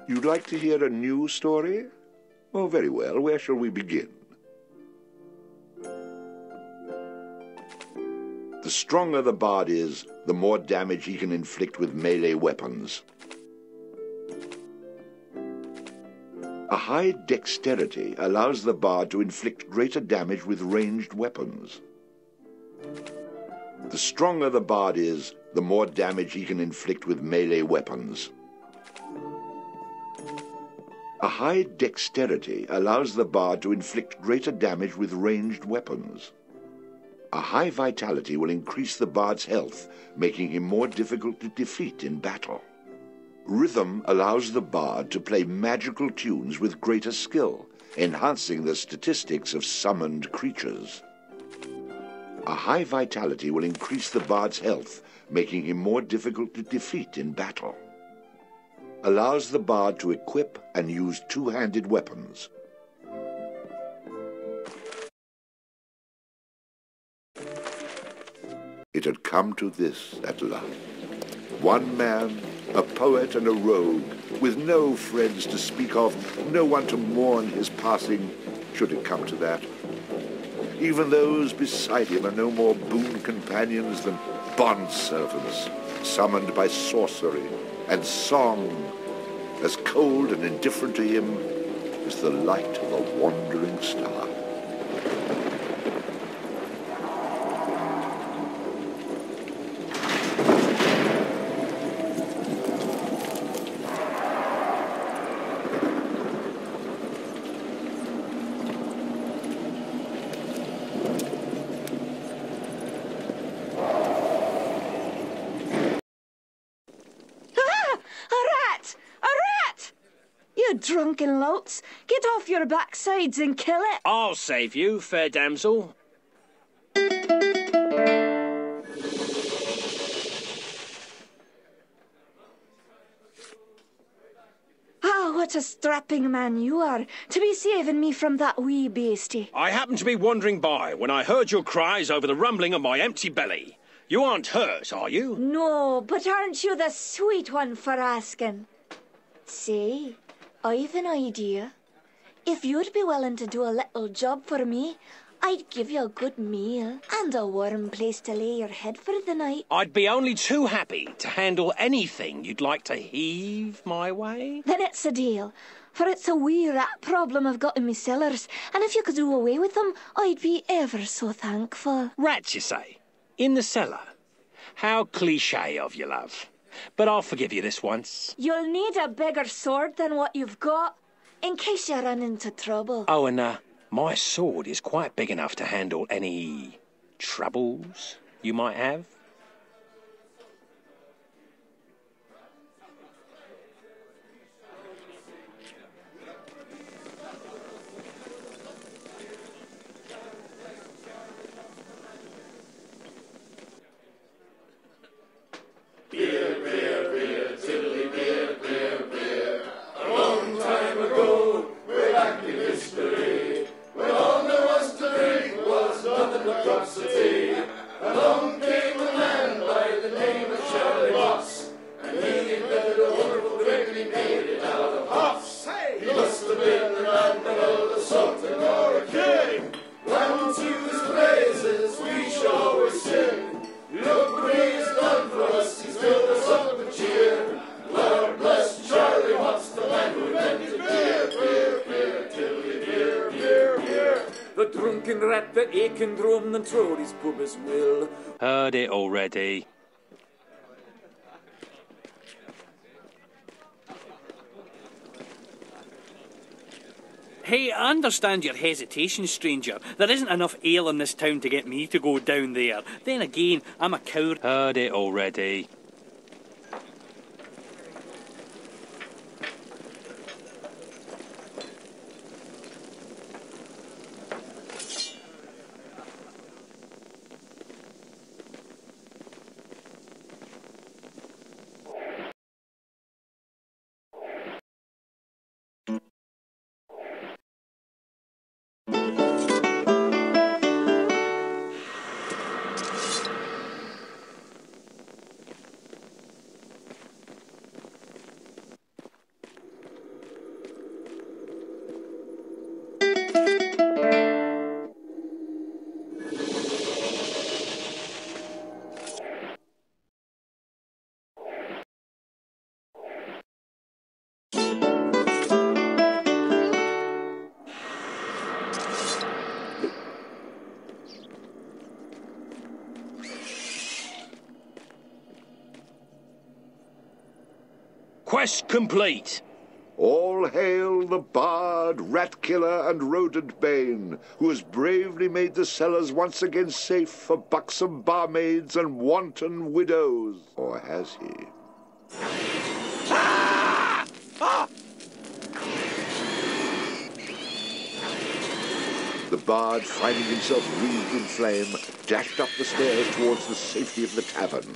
You'd like to hear a new story? Oh, very well. Where shall we begin? The stronger the bard is, the more damage he can inflict with melee weapons. A high dexterity allows the bard to inflict greater damage with ranged weapons. The stronger the bard is, the more damage he can inflict with melee weapons. A high dexterity allows the bard to inflict greater damage with ranged weapons. A high vitality will increase the bard's health, making him more difficult to defeat in battle. Rhythm allows the bard to play magical tunes with greater skill, enhancing the statistics of summoned creatures. A high vitality will increase the bard's health, making him more difficult to defeat in battle. Allows the bard to equip and use two-handed weapons. It had come to this at last. One man, a poet and a rogue, with no friends to speak of, no one to mourn his passing, should it come to that. Even those beside him are no more boon companions than bondservants, summoned by sorcery and song, as cold and indifferent to him as the light of a wandering star. Drunken louts, get off your backsides and kill it. I'll save you, fair damsel. Ah, what a strapping man you are, to be saving me from that wee beastie. I happened to be wandering by when I heard your cries over the rumbling of my empty belly. You aren't hurt, are you? No, but aren't you the sweet one for asking? Say, I've an idea. If you'd be willing to do a little job for me, I'd give you a good meal and a warm place to lay your head for the night. I'd be only too happy to handle anything you'd like to heave my way. Then it's a deal, for it's a wee rat problem I've got in me cellars, and if you could do away with them, I'd be ever so thankful. Rats, you say? In the cellar? How cliché of you, love. But I'll forgive you this once. You'll need a bigger sword than what you've got, in case you run into trouble. Oh, and my sword is quite big enough to handle any troubles you might have. Rat that aching drum and throw his pub as will. Heard it already. Hey, I understand your hesitation, stranger. There isn't enough ale in this town to get me to go down there. Then again, I'm a coward. Heard it already. Quest complete. All hail the bard, rat killer, and rodent bane, who has bravely made the cellars once again safe for buxom barmaids and wanton widows. Or has he? The bard, finding himself wreathed in flame, dashed up the stairs towards the safety of the tavern.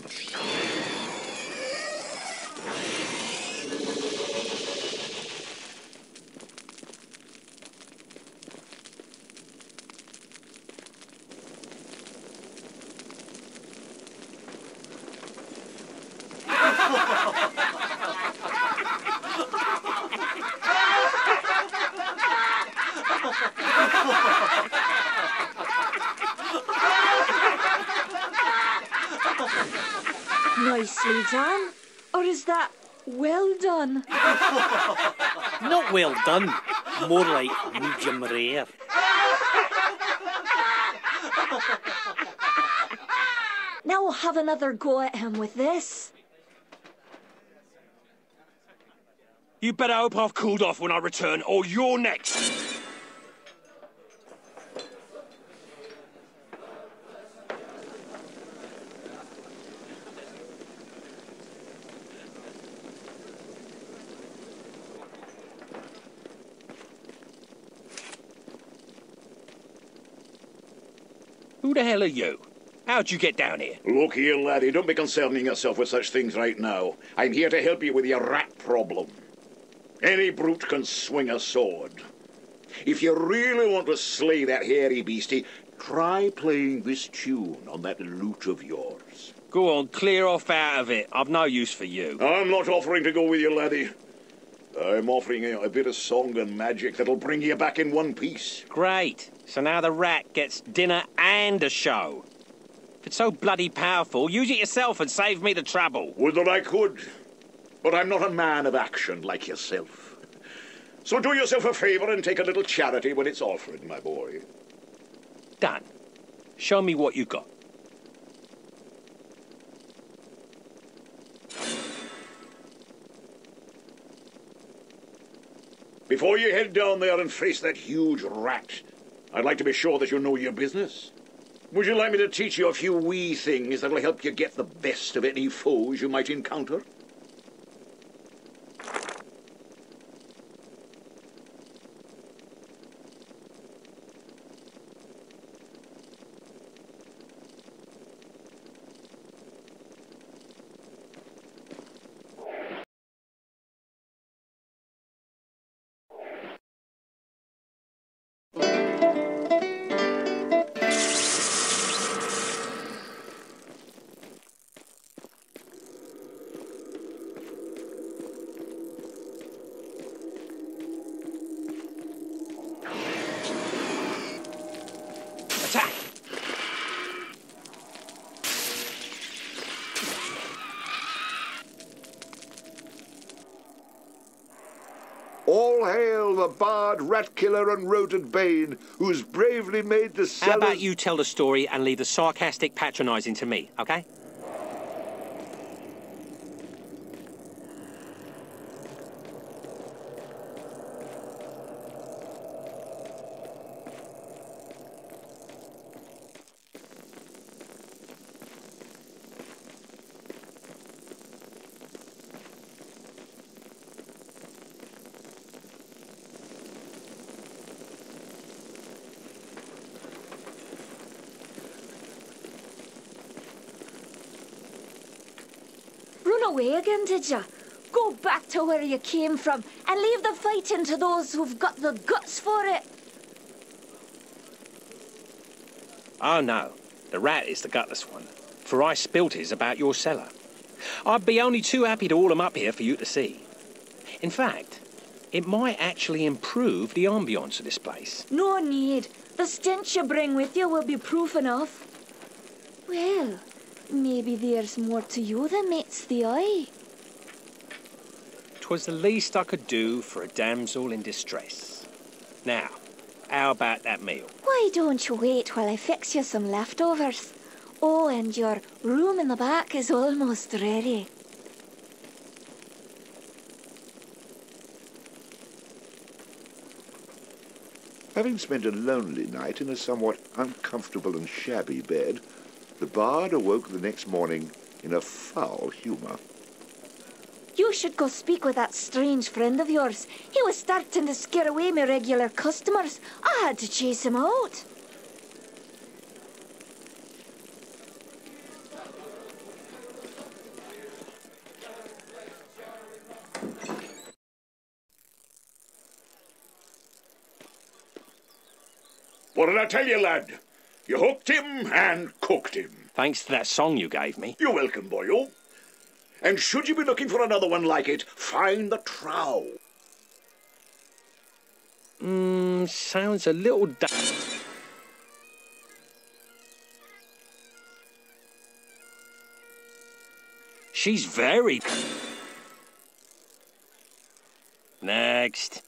Nicely done. Or is that well done? Not well done. More like medium rare. Now we'll have another go at him with this. You better hope I've cooled off when I return, or you're next. Who the hell are you? How'd you get down here? Look here, laddie, don't be concerning yourself with such things right now. I'm here to help you with your rat problem. Any brute can swing a sword. If you really want to slay that hairy beastie, try playing this tune on that lute of yours. Go on, clear off out of it. I've no use for you. I'm not offering to go with you, laddie. I'm offering you a bit of song and magic that'll bring you back in one piece. Great. So now the rat gets dinner and a show. If it's so bloody powerful, use it yourself and save me the trouble. Would that I could. But I'm not a man of action like yourself. So do yourself a favour and take a little charity when it's offered, my boy. Done. Show me what you got. Before you head down there and face that huge rat, I'd like to be sure that you know your business. Would you like me to teach you a few wee things that'll help you get the best of any foes you might encounter? Attack! All hail the bard, rat killer, and rodent bane, who's bravely made the cellars... How about you tell the story and leave the sarcastic patronising to me, okay? Run away again, did ya? Go back to where you came from and leave the fighting to those who've got the guts for it. Oh, no. The rat is the gutless one. For I spilt his about your cellar. I'd be only too happy to haul him up here for you to see. In fact, it might actually improve the ambience of this place. No need. The stench you bring with you will be proof enough. Well, maybe there's more to you than meets the eye. 'Twas the least I could do for a damsel in distress. Now, how about that meal? Why don't you wait while I fix you some leftovers? Oh, and your room in the back is almost ready. Having spent a lonely night in a somewhat uncomfortable and shabby bed, the bard awoke the next morning in a foul humour. You should go speak with that strange friend of yours. He was starting to scare away my regular customers. I had to chase him out. What did I tell you, lad? You hooked him and cooked him. Thanks to that song you gave me. You're welcome, boyo. And should you be looking for another one like it, find the trowel. Sounds a little She's very... Next.